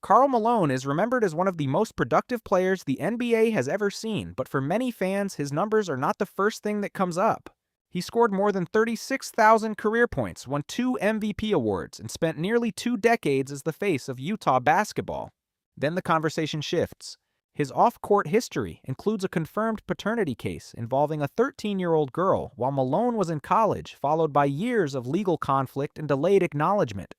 Karl Malone is remembered as one of the most productive players the NBA has ever seen, but for many fans, his numbers are not the first thing that comes up. He scored more than 36,000 career points, won 2 MVP awards, and spent nearly 2 decades as the face of Utah basketball. Then the conversation shifts. His off-court history includes a confirmed paternity case involving a 13-year-old girl while Malone was in college, followed by years of legal conflict and delayed acknowledgement.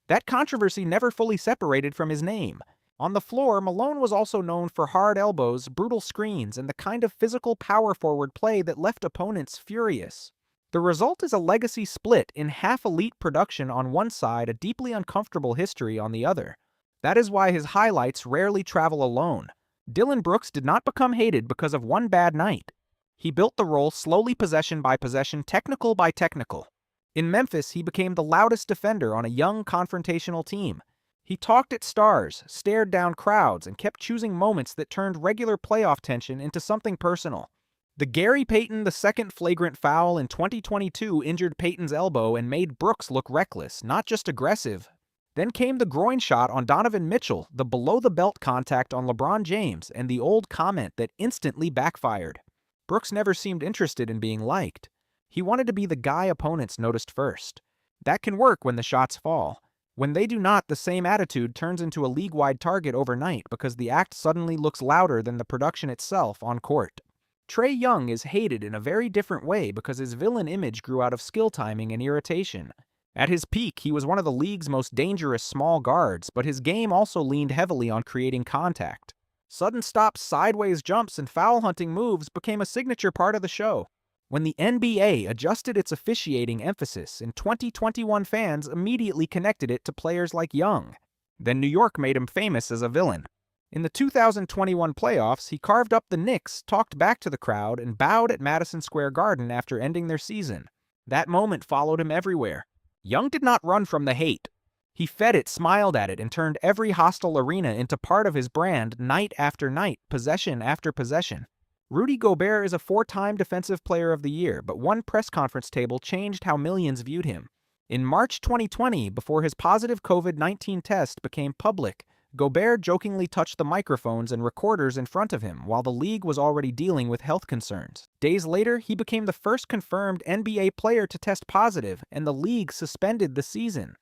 That controversy never fully separated from his name. On the floor, Malone was also known for hard elbows, brutal screens, and the kind of physical power forward play that left opponents furious. The result is a legacy split in half-elite production on one side, a deeply uncomfortable history on the other. That is why his highlights rarely travel alone. Dillon Brooks did not become hated because of one bad night. He built the role slowly, possession by possession, technical by technical. In Memphis, he became the loudest defender on a young, confrontational team. He talked at stars, stared down crowds, and kept choosing moments that turned regular playoff tension into something personal. The Gary Payton II flagrant foul in 2022 injured Payton's elbow and made Brooks look reckless, not just aggressive. Then came the groin shot on Donovan Mitchell, the below-the-belt contact on LeBron James, and the old comment that instantly backfired. Brooks never seemed interested in being liked. He wanted to be the guy opponents noticed first. That can work when the shots fall. When they do not, the same attitude turns into a league-wide target overnight because the act suddenly looks louder than the production itself on court. Trae Young is hated in a very different way because his villain image grew out of skill timing and irritation. At his peak, he was one of the league's most dangerous small guards, but his game also leaned heavily on creating contact. Sudden stops, sideways jumps, and foul-hunting moves became a signature part of the show. When the NBA adjusted its officiating emphasis in 2021, fans immediately connected it to players like Young. Then New York made him famous as a villain. In the 2021 playoffs, he carved up the Knicks, talked back to the crowd, and bowed at Madison Square Garden after ending their season. That moment followed him everywhere. Young did not run from the hate. He fed it, smiled at it, and turned every hostile arena into part of his brand night after night, possession after possession. Rudy Gobert is a 4-time Defensive Player of the Year, but one press conference table changed how millions viewed him. In March 2020, before his positive COVID-19 test became public, Gobert jokingly touched the microphones and recorders in front of him while the league was already dealing with health concerns. Days later, he became the first confirmed NBA player to test positive, and the league suspended the season.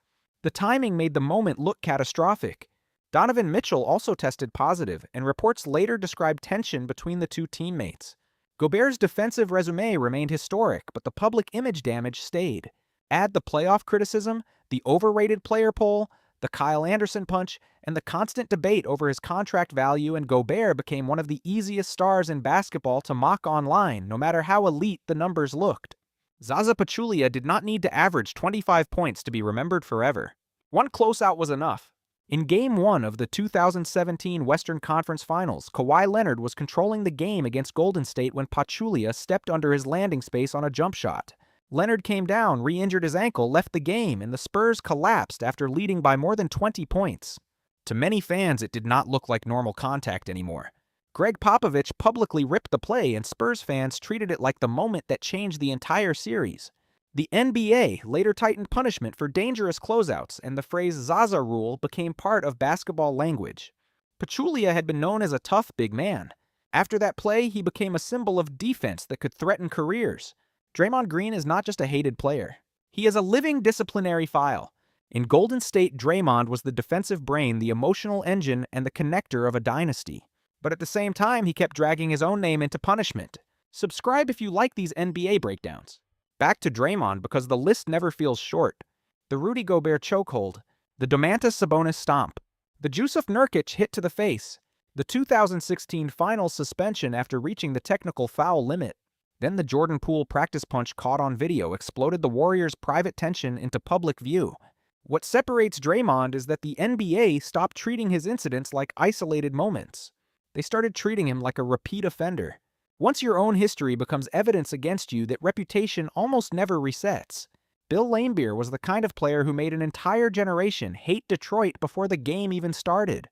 The timing made the moment look catastrophic. Donovan Mitchell also tested positive, and reports later described tension between the two teammates. Gobert's defensive resume remained historic, but the public image damage stayed. Add the playoff criticism, the overrated player poll, the Kyle Anderson punch, and the constant debate over his contract value, and Gobert became one of the easiest stars in basketball to mock online, no matter how elite the numbers looked. Zaza Pachulia did not need to average 25 points to be remembered forever. One closeout was enough. In Game 1 of the 2017 Western Conference Finals, Kawhi Leonard was controlling the game against Golden State when Pachulia stepped under his landing space on a jump shot. Leonard came down, re-injured his ankle, left the game, and the Spurs collapsed after leading by more than 20 points. To many fans, it did not look like normal contact anymore. Greg Popovich publicly ripped the play, and Spurs fans treated it like the moment that changed the entire series. The NBA later tightened punishment for dangerous closeouts, and the phrase Zaza rule became part of basketball language. Pachulia had been known as a tough big man. After that play, he became a symbol of defense that could threaten careers. Draymond Green is not just a hated player. He is a living disciplinary file. In Golden State, Draymond was the defensive brain, the emotional engine, and the connector of a dynasty. But at the same time, he kept dragging his own name into punishment. Subscribe if you like these NBA breakdowns. Back to Draymond, because the list never feels short. The Rudy Gobert chokehold, the Domantas Sabonis stomp, the Jusuf Nurkic hit to the face, the 2016 finals suspension after reaching the technical foul limit. Then the Jordan Poole practice punch caught on video exploded the Warriors' private tension into public view. What separates Draymond is that the NBA stopped treating his incidents like isolated moments. They started treating him like a repeat offender. Once your own history becomes evidence against you, that reputation almost never resets. Bill Laimbeer was the kind of player who made an entire generation hate Detroit before the game even started.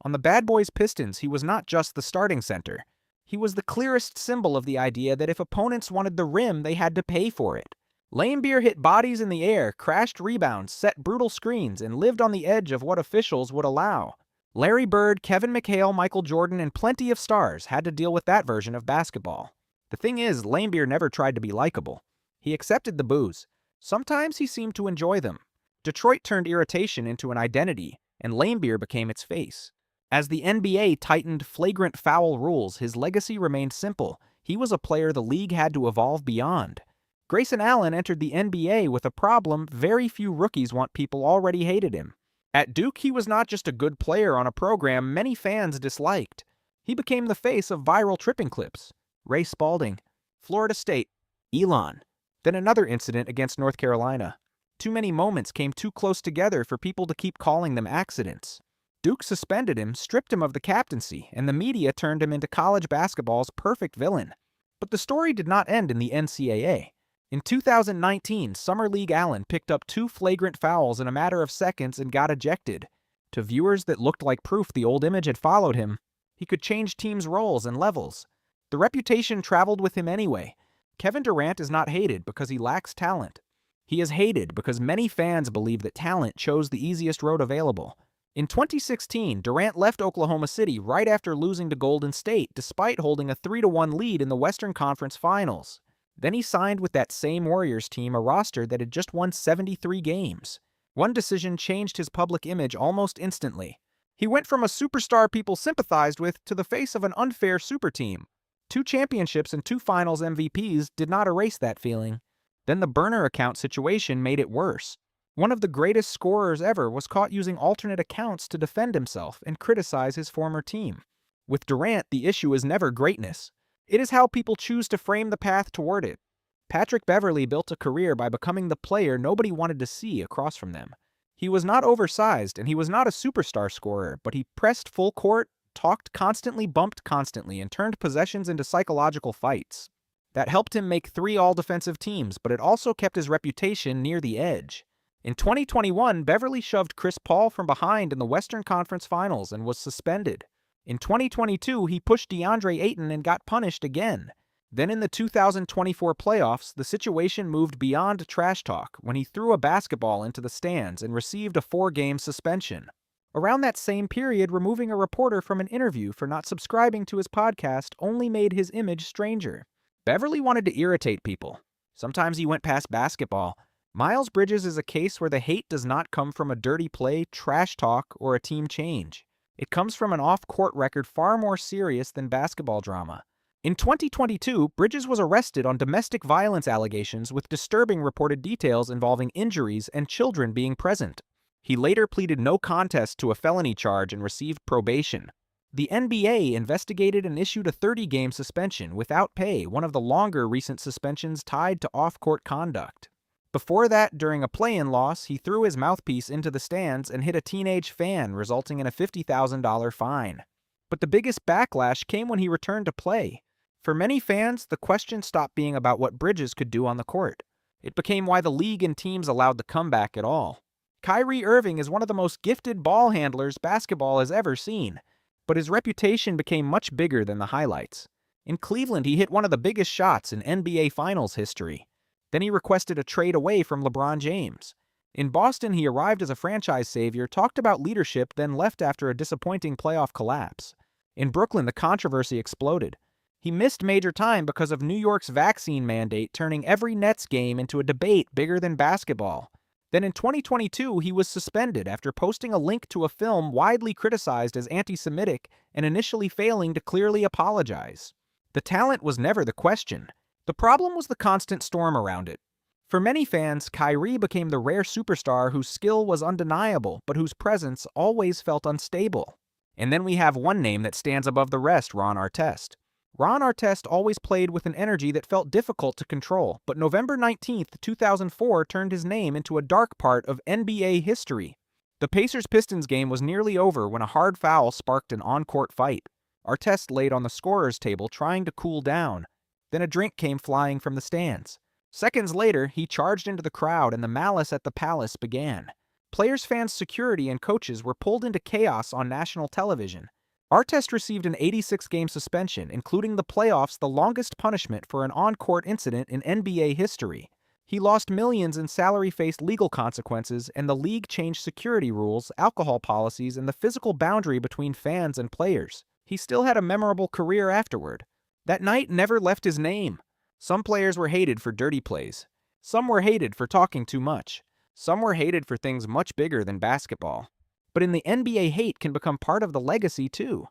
On the Bad Boys Pistons, he was not just the starting center. He was the clearest symbol of the idea that if opponents wanted the rim, they had to pay for it. Laimbeer hit bodies in the air, crashed rebounds, set brutal screens, and lived on the edge of what officials would allow. Larry Bird, Kevin McHale, Michael Jordan, and plenty of stars had to deal with that version of basketball. The thing is, Laimbeer never tried to be likable. He accepted the boos. Sometimes he seemed to enjoy them. Detroit turned irritation into an identity, and Laimbeer became its face. As the NBA tightened flagrant foul rules, his legacy remained simple. He was a player the league had to evolve beyond. Grayson Allen entered the NBA with a problem very few rookies want. People already hated him. At Duke, he was not just a good player on a program many fans disliked. He became the face of viral tripping clips. Ray Spalding, Florida State, Elon. Then another incident against North Carolina. Too many moments came too close together for people to keep calling them accidents. Duke suspended him, stripped him of the captaincy, and the media turned him into college basketball's perfect villain. But the story did not end in the NCAA. In 2019, Summer League Allen picked up 2 flagrant fouls in a matter of seconds and got ejected. To viewers, that looked like proof the old image had followed him. He could change teams' roles and levels. The reputation traveled with him anyway. Kevin Durant is not hated because he lacks talent. He is hated because many fans believe that talent chose the easiest road available. In 2016, Durant left Oklahoma City right after losing to Golden State despite holding a 3-1 lead in the Western Conference Finals. Then he signed with that same Warriors team, a roster that had just won 73 games. One decision changed his public image almost instantly. He went from a superstar people sympathized with to the face of an unfair super team. 2 championships and 2 finals MVPs did not erase that feeling. Then the burner account situation made it worse. One of the greatest scorers ever was caught using alternate accounts to defend himself and criticize his former team. With Durant, the issue is never greatness. It is how people choose to frame the path toward it. Patrick Beverley built a career by becoming the player nobody wanted to see across from them. He was not oversized and he was not a superstar scorer, but he pressed full court, talked constantly, bumped constantly, and turned possessions into psychological fights. That helped him make 3 all-defensive teams, but it also kept his reputation near the edge. In 2021, Beverley shoved Chris Paul from behind in the Western Conference Finals and was suspended. In 2022, he pushed DeAndre Ayton and got punished again. Then in the 2024 playoffs, the situation moved beyond trash talk when he threw a basketball into the stands and received a 4-game suspension. Around that same period, removing a reporter from an interview for not subscribing to his podcast only made his image stranger. Beverley wanted to irritate people. Sometimes he went past basketball. Miles Bridges is a case where the hate does not come from a dirty play, trash talk, or a team change. It comes from an off-court record far more serious than basketball drama. In 2022, Bridges was arrested on domestic violence allegations with disturbing reported details involving injuries and children being present. He later pleaded no contest to a felony charge and received probation. The NBA investigated and issued a 30-game suspension without pay, one of the longer recent suspensions tied to off-court conduct. Before that, during a play-in loss, he threw his mouthpiece into the stands and hit a teenage fan, resulting in a $50,000 fine. But the biggest backlash came when he returned to play. For many fans, the question stopped being about what Bridges could do on the court. It became why the league and teams allowed the comeback at all. Kyrie Irving is one of the most gifted ball handlers basketball has ever seen, but his reputation became much bigger than the highlights. In Cleveland, he hit one of the biggest shots in NBA Finals history. Then he requested a trade away from LeBron James. In Boston, he arrived as a franchise savior, talked about leadership, then left after a disappointing playoff collapse. In Brooklyn, the controversy exploded. He missed major time because of New York's vaccine mandate, turning every Nets game into a debate bigger than basketball. Then in 2022, he was suspended after posting a link to a film widely criticized as anti-Semitic and initially failing to clearly apologize. The talent was never the question. The problem was the constant storm around it. For many fans, Kyrie became the rare superstar whose skill was undeniable, but whose presence always felt unstable. And then we have one name that stands above the rest, Ron Artest. Ron Artest always played with an energy that felt difficult to control, but November 19, 2004 turned his name into a dark part of NBA history. The Pacers-Pistons game was nearly over when a hard foul sparked an on-court fight. Artest laid on the scorer's table trying to cool down. Then a drink came flying from the stands. Seconds later, he charged into the crowd and the malice at the palace began. Players, fans, security, and coaches were pulled into chaos on national television. Artest received an 86-game suspension, including the playoffs, the longest punishment for an on-court incident in NBA history. He lost millions in salary, faced legal consequences, and the league changed security rules, alcohol policies, and the physical boundary between fans and players. He still had a memorable career afterward. That night never left his name. Some players were hated for dirty plays. Some were hated for talking too much. Some were hated for things much bigger than basketball. But in the NBA, hate can become part of the legacy too.